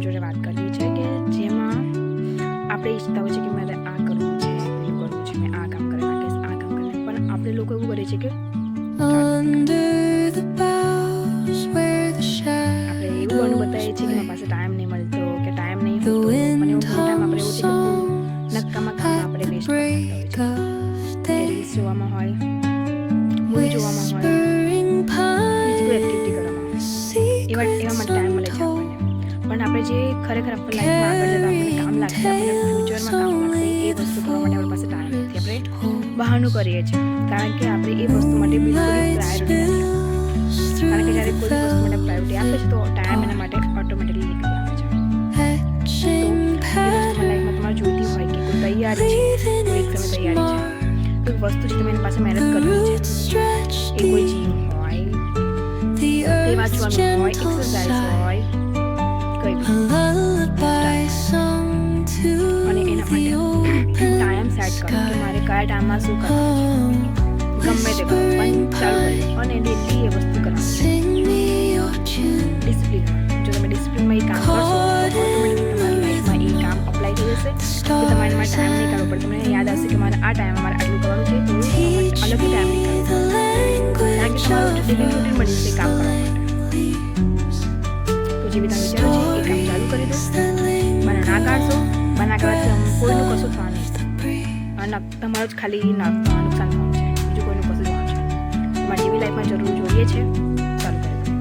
જોડે વાત કરવી છે કે જેમાં આપણે ઈચ્છતા હોય છે કે મારે આ કરવું છે, પેલું કરવું છે, મેં આ કામ કરી નાખીશ, આ કામ કરી નાખીશ, પણ આપણે લોકો એવું કરીએ છીએ કે આપણે એવું ઘણું બતાવીએ છીએ કે મારી પાસે ટાઈમ નહીં મળતો કે ટાઈમ નહીં હોતો, અને એવું ટાઈમ આપણે એવું છે કે નક્કામાં કામમાં આપણે વેસ્ટ કરી નાખતા હોય છે. રીલ્સ જોવામાં હોય, મૂવી જોવામાં હોય, બીજી કોઈ એક્ટિવિટી કરવામાં હોય, એવા માટે ટાઈમ મળે છે આપણને. પણ આપણે જે ખરેખર આપણી લાઈફમાં આગળ જતાં આપણને કામ લાગશે, આપણને ફ્યુચરમાં કામ લાગશે, એ વસ્તુ કરવા માટે આપણી પાસે ટાઈમ નથી. આપણે બહાનું કરીએ છીએ કારણ કે આપણે એ વસ્તુ માટે બિલકુલ પ્રાયોરિટી નથી. કારણ કે જ્યારે કોઈ વસ્તુ માટે પ્રાયોરિટી આપે છે તો ટાઈમ એના માટે ઓટોમેટિકલી નીકળી આવે છે. તો એ વસ્તુ લાઈફમાં તમારે જોઈતી હોય કે કોઈ તૈયારી છે, કોઈ એક્ઝામની તૈયારી છે, કોઈ વસ્તુ છે તમે એની પાસે મહેનત કરવી છે, એ કોઈ જીમ હોય, તે વાંચવાનું હોય, એક્સરસાઇઝ હોય, કંઈ બી, અને એના માટે ટાઈમ સેટ કરો કે મારે કયા ટાઈમમાં શું કરવાનું છે, ગમે તે કરો પણ ચાલુ કરી અને ડેલી એ વસ્તુ કરવાની છે. ડિસિપ્લિન, જો તમે ડિસિપ્લિનમાં એ કામ કરશો તો ઓટોમેટિકલી તમારી લાઈફમાં એ કામ અપ્લાય થઈ જશે કે તમારે એમાં ટાઈમ નહીં કાઢવો પડે. તમને યાદ આવશે કે મારે આ ટાઈમે મારે આટલું કરવાનું છે, તો અલગથી ટાઈમ નહીં કાઢવો, કારણ કે તમારું ડેલી રૂટીન બની જશે કામ કરવા માટે. તો જેવી તમે વિચારો છે એ કામ ચાલુ કરી દો. બના ના કાઢશો, બના કાઢવાથી કોઈનું કશું થવાનું નહીં, અને તમારું જ ખાલી નુકસાન થવાનું છે, બીજું કોઈનું કશું થવાનું છે. તમારે જેવી લાઈફમાં જરૂર જોઈએ છે ચાલુ કરી દો.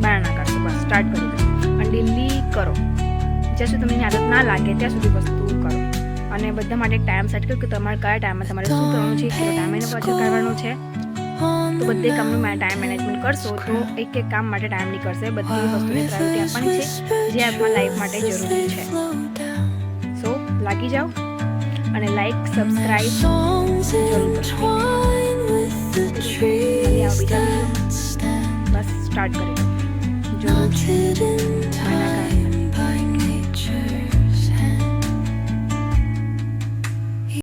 બના ના કાઢશો, બસ સ્ટાર્ટ કરી દો અને ડેલી કરો. જ્યાં સુધી તમને આદત ના લાગે ત્યાં સુધી વસ્તુ કરો, અને બધા માટે એક ટાઈમ સેટ કરો કે તમારે કયા ટાઈમમાં તમારે શું કરવાનું છે, કેટલો ટાઈમ એને પાછળ કરવાનો છે. તો બધે કામનું ટાઈમ મેનેજમેન્ટ કરશો તો એક એક કામ માટે ટાઈમ નીકળશે. બધી વસ્તુને પ્રાયોરિટી આપવાની છે જે આપણા લાઈફ માટે જરૂરી છે. સો લાગી જાઓ અને લાઈક, સબસ્ક્રાઈબ જરૂર કરો. બસ સ્ટાર્ટ કરી દો જરૂર છે.